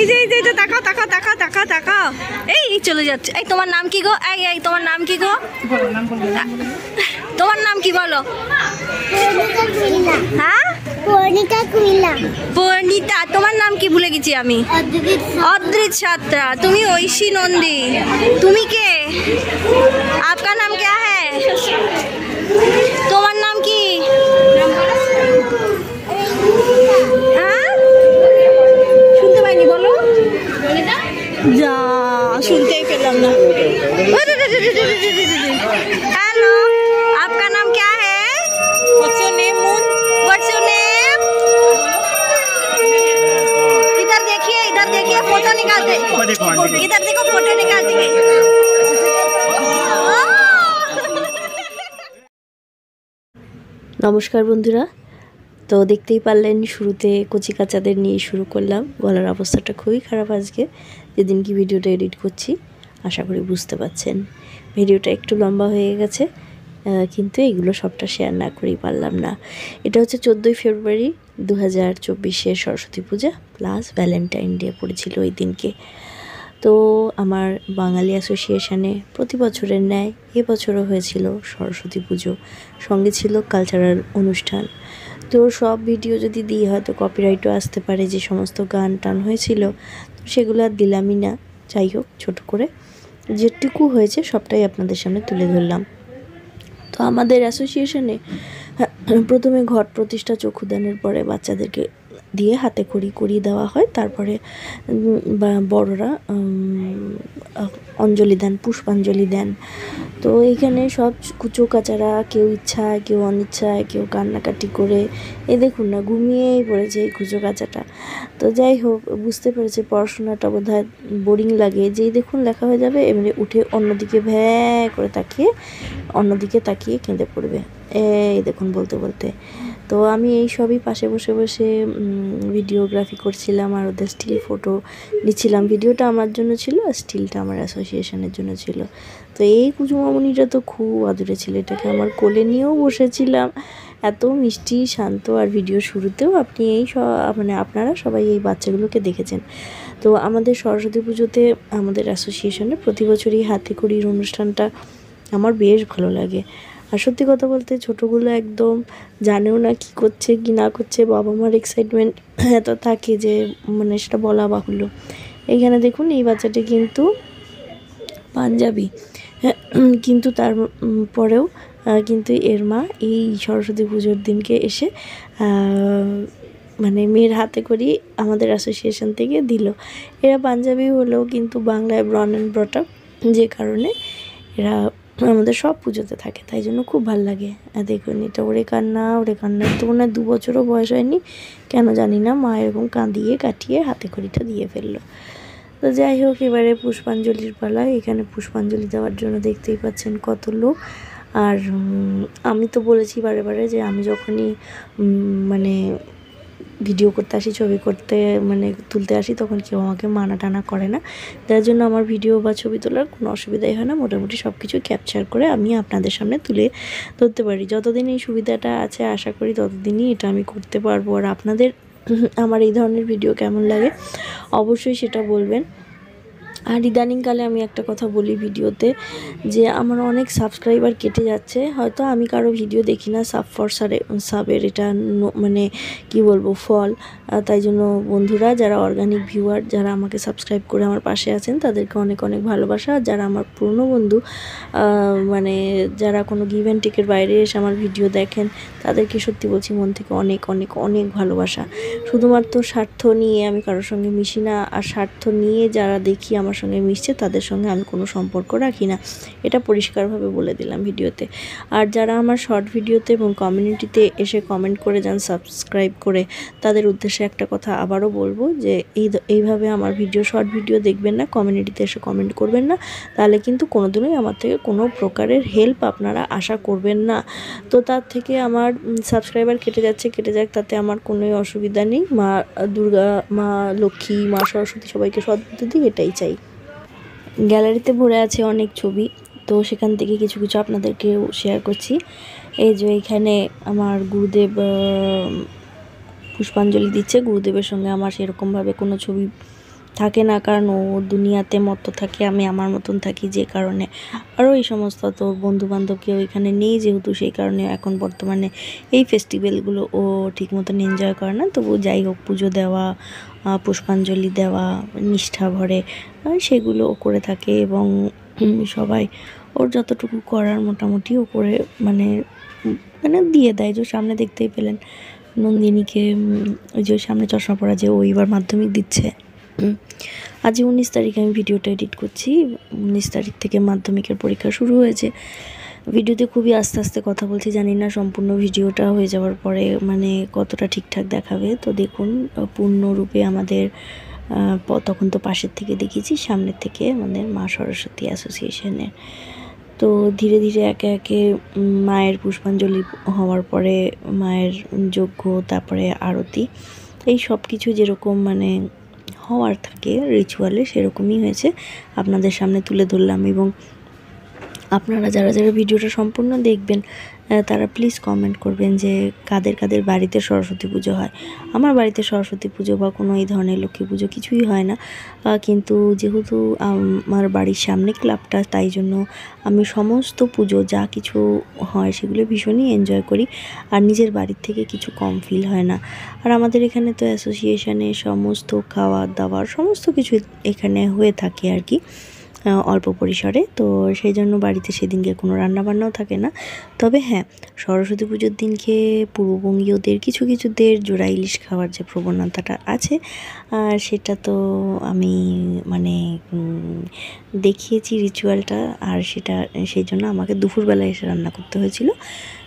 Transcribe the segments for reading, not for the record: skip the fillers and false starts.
এই যে তাকাও তাকাও তাকাও তাকাও তাকাও, এই চলে যাচ্ছে। এই তোমার নাম কি গো? এই তোমার নাম কি গো? তোমার নাম কি বলো? হ্যাঁ পরিণীতা। তোমার নাম কি ভুলে গেছি আমি। অদ্রিত সাত্রা। তুমি ঐশী নন্দী। তুমি কে? आपका नाम क्या है? তোমার নাম কি? শুনতে পাইনি, বলো। যা শুনতেই পেলাম না। हेलो, आपका नाम क्या है? What's your name, Moon? What's your name? इधर देखिए फोटो निकालते। इधर देखो फोटो निकालते। নমস্কার বন্ধুরা, তো দেখতেই পারলেন শুরুতে কচি কাচাদের নিয়ে শুরু করলাম। গলার অবস্থাটা খুবই খারাপ আজকে, যেদিন কি ভিডিওটা এডিট করছি। আশা করি বুঝতে পারছেন ভিডিওটা একটু লম্বা হয়ে গেছে, কিন্তু এগুলো সবটা শেয়ার না করেই পারলাম না। এটা হচ্ছে 14ই ফেব্রুয়ারি 2024 সরস্বতী পূজা প্লাস ভ্যালেন্টাইন ডে পড়েছিল ওই দিনকে। তো আমার বাঙালি অ্যাসোসিয়েশনে প্রতি বছরের ন্যায় এবছরও হয়েছিল সরস্বতী পুজো, সঙ্গে ছিল কালচারাল অনুষ্ঠান। তো সব ভিডিও যদি দিই হয়তো কপিরাইটও আসতে পারে, যে সমস্ত গান টান হয়েছিল তো সেগুলো আর দিলামই না। যাই হোক, ছোটো করে যেটুকু হয়েছে সবটাই আপনাদের সামনে তুলে ধরলাম। তো আমাদের অ্যাসোসিয়েশনে প্রথমে ঘট প্রতিষ্ঠা চক্ষুদানের পরে বাচ্চাদেরকে দিয়ে হাতে খড়ি করিয়ে দেওয়া হয়, তারপরে বড়রা অঞ্জলি দেন, পুষ্পাঞ্জলি দেন। তো এইখানে সব কুচো কাচারা, কেউ ইচ্ছায় কেউ অনিচ্ছায়, কেউ কান্নাকাটি করে, এ দেখুন না ঘুমিয়েই পড়েছে এই কুচো কাচাটা। তো যাই হোক, বুঝতে পেরেছে পড়াশোনাটা বোধহয় বোরিং লাগে, যেই দেখুন লেখা হয়ে যাবে এমনি উঠে অন্যদিকে ভ্যাঁ করে অন্যদিকে তাকিয়ে কেঁদে পড়বে। এই দেখুন বলতে বলতে। তো আমি এই সবই পাশে বসে বসে ভিডিওগ্রাফি করছিলাম আর ওদের স্টিল ফটো নিচ্ছিলাম। ভিডিওটা আমার জন্য ছিল, স্টিলটা আমার অ্যাসোসিয়েশনের জন্য ছিল। তো এই কুচুমামুনিটা তো খুব আদুরে ছিল, এটাকে আমার কোলে নিয়েও বসেছিলাম। এত মিষ্টি শান্ত, আর ভিডিও শুরুতেও আপনি আপনারা সবাই এই বাচ্চাগুলোকে দেখেছেন। তো আমাদের সরস্বতী পুজোতে আমাদের অ্যাসোসিয়েশনে প্রতি বছরই হাতে খড়ির অনুষ্ঠানটা আমার বেশ ভালো লাগে। আর সত্যি কথা বলতে ছোটোগুলো একদম জানেও না কি করছে কি না করছে, বাবা মার এক্সাইটমেন্ট এত থাকে যে মানে সেটা বলা বাহুল্য। এইখানে দেখুন এই বাচ্চাটি কিন্তু পাঞ্জাবি, কিন্তু তার পরেও কিন্তু এর মা এই সরস্বতী পুজোর দিনকে এসে মানে মেয়ের হাতে করি আমাদের অ্যাসোসিয়েশন থেকে দিল। এরা পাঞ্জাবি হলেও কিন্তু বাংলায় ব্রন অ্যান্ড ব্রট আপ, যে কারণে এরা আমাদের সব পুজোতে থাকে, তাই জন্য খুব ভালো লাগে। দেখুন এটা ওরে কান্না তো মনে হয় 2 বছরও বয়স হয়নি, কেন জানি না মা এরকম কাঁদিয়ে কাটিয়ে হাতে খড়িটা দিয়ে ফেললো। তো যাই হোক, এবারে পুষ্পাঞ্জলির পালা। এখানে পুষ্পাঞ্জলি দেওয়ার জন্য দেখতেই পাচ্ছেন কত লোক। আর আমি তো বলেছি বারে যে আমি যখনই মানে ভিডিও করতে আসি, ছবি করতে মানে তুলতে আসি, তখন কেউ আমাকে মানা টানা করে না, যার জন্য আমার ভিডিও বা ছবি তোলার কোনো অসুবিধাই হয় না। মোটামুটি সব কিছু ক্যাপচার করে আমি আপনাদের সামনে তুলে ধরতে পারি। যতদিন এই সুবিধাটা আছে আশা করি ততদিনই এটা আমি করতে পারবো। আর আপনাদের আমার এই ধরনের ভিডিও কেমন লাগে অবশ্যই সেটা বলবেন। আর ইদানিংকালে আমি একটা কথা বলি ভিডিওতে, যে আমার অনেক সাবস্ক্রাইবার কেটে যাচ্ছে। হয়তো আমি কারো ভিডিও দেখি না, সাবের এটা মানে কি বলবো ফল। তাই জন্য বন্ধুরা যারা অর্গানিক ভিউয়ার, যারা আমাকে সাবস্ক্রাইব করে আমার পাশে আছেন, তাদেরকে অনেক অনেক ভালোবাসা। আর যারা আমার পুরনো বন্ধু, মানে যারা কোনো গিভ অ্যান্ড টেকের বাইরে এসে আমার ভিডিও দেখেন, তাদেরকে সত্যি বলছি মন থেকে অনেক অনেক অনেক ভালোবাসা। শুধুমাত্র স্বার্থ নিয়ে আমি কারোর সঙ্গে মিশি না, আর স্বার্থ নিয়ে যারা দেখি আমার সঙ্গে মিশছে তাদের সঙ্গে আমি কোনো সম্পর্ক রাখি না, এটা পরিষ্কারভাবে বলে দিলাম ভিডিওতে। আর যারা আমার শর্ট ভিডিওতে এবং কমিউনিটিতে এসে কমেন্ট করে যান সাবস্ক্রাইব করে, তাদের উদ্দেশ্যে একটা কথা আবারও বলবো, যে এইভাবে আমার শর্ট ভিডিও দেখবেন না, কমিউনিটিতে এসে কমেন্ট করবেন না, তাহলে কিন্তু কোনোদিনই আমার থেকে কোনো প্রকারের হেল্প আপনারা আশা করবেন না। তো তার থেকে আমার সাবস্ক্রাইবার কেটে যাক, তাতে আমার কোনো অসুবিধা নেই। মা দুর্গা, মা লক্ষ্মী, মা সরস্বতী সবাইকে সদ্বুদ্ধি দিই, এটাই চাই। গ্যালারিতে ভরে আছে অনেক ছবি, তো সেখান থেকে কিছু কিছু আপনাদেরকেও শেয়ার করছি। এই যে এখানে আমার গুরুদেব পুষ্পাঞ্জলি দিচ্ছে। গুরুদেবের সঙ্গে আমার সেরকমভাবে কোনো ছবি থাকে না, কারণ ও দুনিয়াতে মতো থাকে, আমি আমার মতন থাকি, যে কারণে আরও এই সমস্ত তোর বন্ধুবান্ধব কেউ এখানে নেই যেহেতু, সেই কারণে এখন বর্তমানে এই ফেস্টিভ্যালগুলো ও ঠিক মতন এনজয় করে না। তবু যাই হোক, পুজো দেওয়া, পুষ্পাঞ্জলি দেওয়া, নিষ্ঠা ভরে সেগুলো ও করে থাকে। এবং সবাই ওর যতটুকু করার মোটামুটি ও করে মানে মানে দিয়ে দেয়। যে সামনে দেখতেই পেলেন নন্দিনীকে, ওই যে সামনে চশমা পরা, যে ও এবার মাধ্যমিক দিচ্ছে। আজ 19 তারিখে আমি ভিডিওটা এডিট করছি, 19 তারিখ থেকে মাধ্যমিকের পরীক্ষা শুরু হয়েছে। ভিডিওতে খুবই আস্তে আস্তে কথা বলছি, জানি না সম্পূর্ণ ভিডিওটা হয়ে যাওয়ার পরে মানে কতটা ঠিকঠাক দেখাবে। তো দেখুন পূর্ণরূপে আমাদের তখন তো পাশের থেকে দেখিয়েছি, সামনের থেকে আমাদের মা সরস্বতী অ্যাসোসিয়েশনের। তো ধীরে ধীরে একে একে মায়ের পুষ্পাঞ্জলি হওয়ার পরে মায়ের যজ্ঞ, তারপরে আরতি, এই সব কিছু যেরকম মানে হওয়ার থাকে রিচুয়ালে সেরকমই হয়েছে, আপনাদের সামনে তুলে ধরলাম। এবং আপনারা যারা যারা ভিডিওটা সম্পূর্ণ দেখবেন তারা প্লিজ কমেন্ট করবেন যে কাদের কাদের বাড়িতে সরস্বতী পুজো হয়। আমার বাড়িতে সরস্বতী পুজো বা কোনো এই ধরনের লক্ষ্মী পুজো কিছুই হয় না, কিন্তু যেহেতু আমার বাড়ির সামনে ক্লাবটা, তাই জন্য আমি সমস্ত পুজো যা কিছু হয় সেগুলো ভীষণই এনজয় করি, আর নিজের বাড়ির থেকে কিছু কম ফিল হয় না। আর আমাদের এখানে তো অ্যাসোসিয়েশনে সমস্ত খাওয়া দাওয়ার সমস্ত কিছু এখানে হয়ে থাকে আর কি, অল্প পরিসরে। তো সেই জন্য বাড়িতে সেদিনকে কোনো রান্নাবান্নাও থাকে না। তবে হ্যাঁ, সরস্বতী পুজোর দিনকে পূর্ববঙ্গীয়দের কিছুদের জোড়া ইলিশ খাওয়ার যে প্রবণতাটা আছে, সেটা তো আমি মানে দেখিয়েছি রিচুয়ালটা, আর সেটা সেই জন্য আমাকে দুপুরবেলা এসে রান্না করতে হয়েছিল।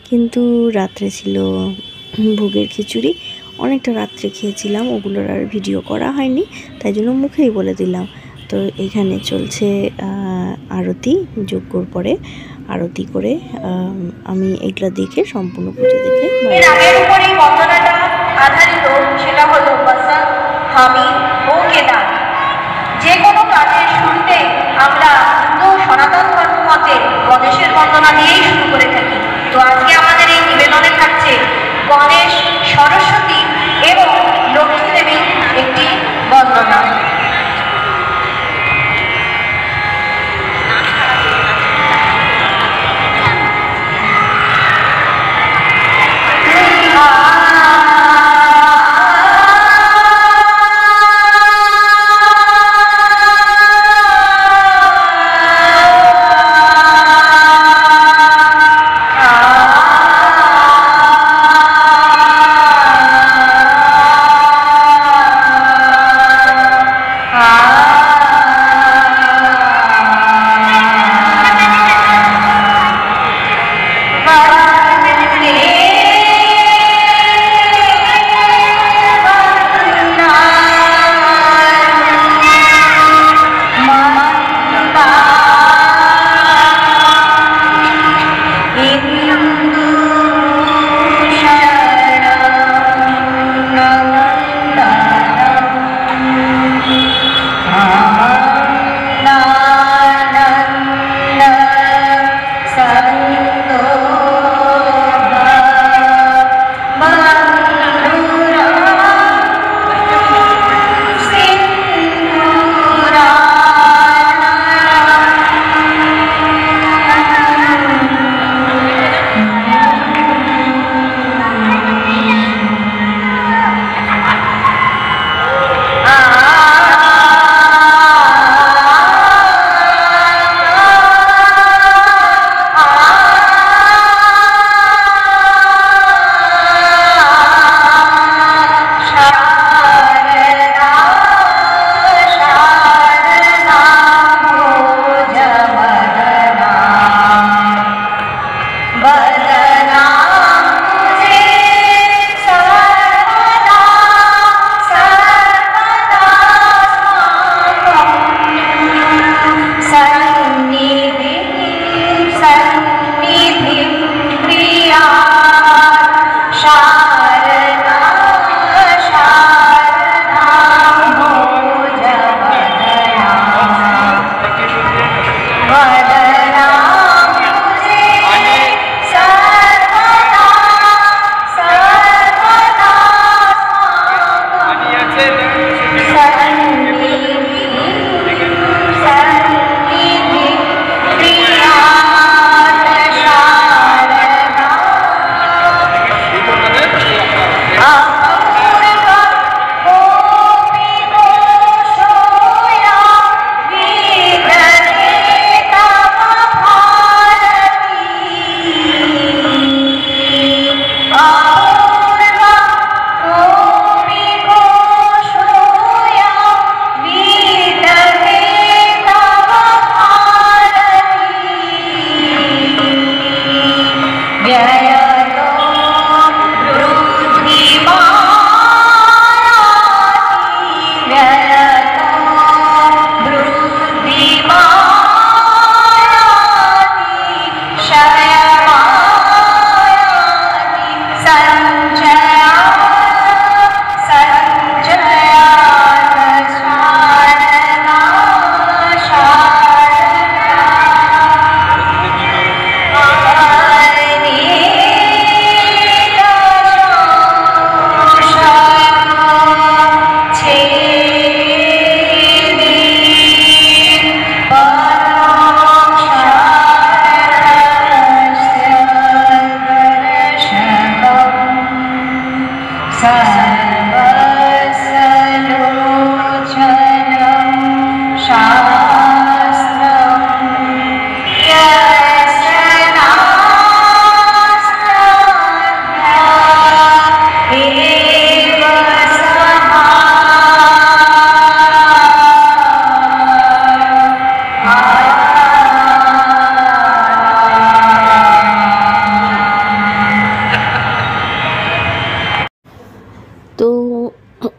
কিন্তু রাত্রে ছিল ভোগের খিচুড়ি, অনেকটা রাত্রে খেয়েছিলাম, ওগুলোর আর ভিডিও করা হয়নি, তাই জন্য মুখেই বলে দিলাম। তো এখানে চলছে আরতি, যজ্ঞর পরে আরতি করে আমি এগুলা দেখে সম্পূর্ণ পুজো দেখে নামের উপরেই বন্দনাটা আধারিত, সেটা হলো বসন্ত, হামি ও কেদার। যে কোনো কাজের শুরুতে আমরা হিন্দু সনাতন ধর্ম মতে গণেশের বন্দনা দিয়েই শুরু করে থাকি। তো আজকে আমাদের এই নিবেদনে থাকছে গণেশ, সরস্বতী এবং লক্ষ্মী দেবীর একটি বন্দনা।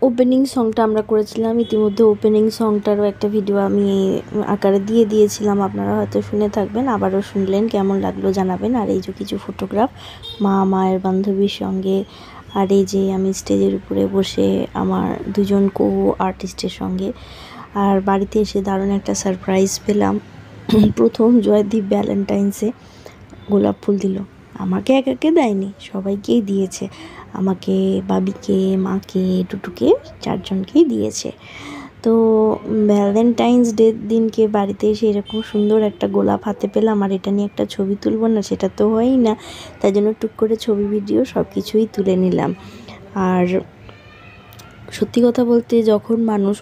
ওপেনিং সংটা আমরা করেছিলাম। ইতিমধ্যে ওপেনিং সংটারও একটা ভিডিও আমি আকারে দিয়ে দিয়েছিলাম, আপনারা হয়তো শুনে থাকবেন, আবারও শুনলেন, কেমন লাগলো জানাবেন। আর এই যে কিছু ফটোগ্রাফ মায়ের বান্ধবীর সঙ্গে, আর এই যে আমি স্টেজের উপরে বসে আমার দুজন কো আর্টিস্টের সঙ্গে। আর বাড়িতে এসে দারুণ একটা সারপ্রাইজ পেলাম। প্রথম জয়দীপ ভ্যালেন্টাইন্সে গোলাপ ফুল দিল, আমাকে একাকে দেয়নি, সবাইকেই দিয়েছে, আমাকে, বাবিকে, মাকে, টুটুকে, 4 জনকেই দিয়েছে। তো ভ্যালেন্টাইন্স ডে দিনকে বাড়িতে এসে এরকম সুন্দর একটা গোলাপ হাতে পেলাম, আর এটা নিয়ে একটা ছবি তুলবো না সেটা তো হয়ই না, তাই জন্য টুক করে ছবি ভিডিও সব কিছুই তুলে নিলাম। আর সত্যি কথা বলতে যখন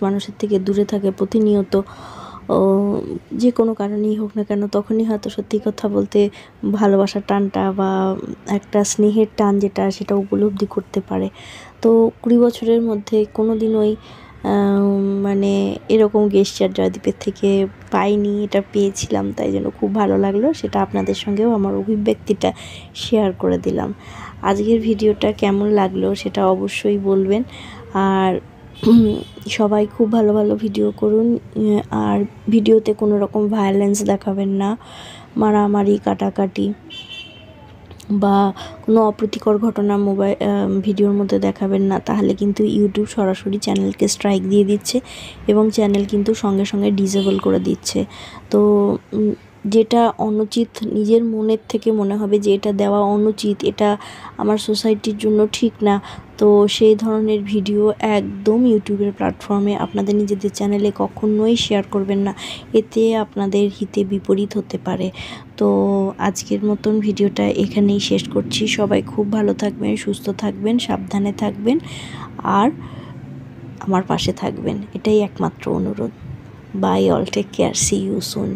মানুষের থেকে দূরে থাকে প্রতিনিয়ত, যে কোনো কারণেই হোক না কেন, তখনই হয়তো সত্যি কথা বলতে ভালোবাসার টানটা বা একটা স্নেহের টান যেটা, সেটা উপলব্ধি করতে পারে। তো 20 বছরের মধ্যে কোনো দিনই মানে এরকম গেস্টার জয়দীপের থেকে পাইনি, এটা পেয়েছিলাম, তাই জন্য খুব ভালো লাগলো। সেটা আপনাদের সঙ্গেও আমার অভিব্যক্তিটা শেয়ার করে দিলাম। আজকের ভিডিওটা কেমন লাগলো সেটা অবশ্যই বলবেন। আর সবাই খুব ভালো ভালো ভিডিও করুন, আর ভিডিওতে কোনো রকম ভায়োলেন্স দেখাবেন না, মারামারি, কাটাকাটি বা কোনো অপ্রীতিকর ঘটনা ভিডিওর মধ্যে দেখাবেন না, তাহলে কিন্তু ইউটিউব সরাসরি চ্যানেলকে স্ট্রাইক দিয়ে দিচ্ছে এবং চ্যানেল কিন্তু সঙ্গে সঙ্গে ডিসেবল করে দিচ্ছে। তো যেটা অনুচিত, নিজের মনের থেকে মনে হবে যে এটা দেওয়া অনুচিত, এটা আমার সোসাইটির জন্য ঠিক না, তো সেই ধরনের ভিডিও একদম ইউটিউবের প্ল্যাটফর্মে আপনাদের নিজেদের চ্যানেলে কখনোই শেয়ার করবেন না, এতে আপনাদের হিতে বিপরীত হতে পারে। তো আজকের মতন ভিডিওটা এখানেই শেষ করছি। সবাই খুব ভালো থাকবেন, সুস্থ থাকবেন, সাবধানে থাকবেন, আর আমার পাশে থাকবেন, এটাই একমাত্র অনুরোধ। Bye all, take care, see you soon.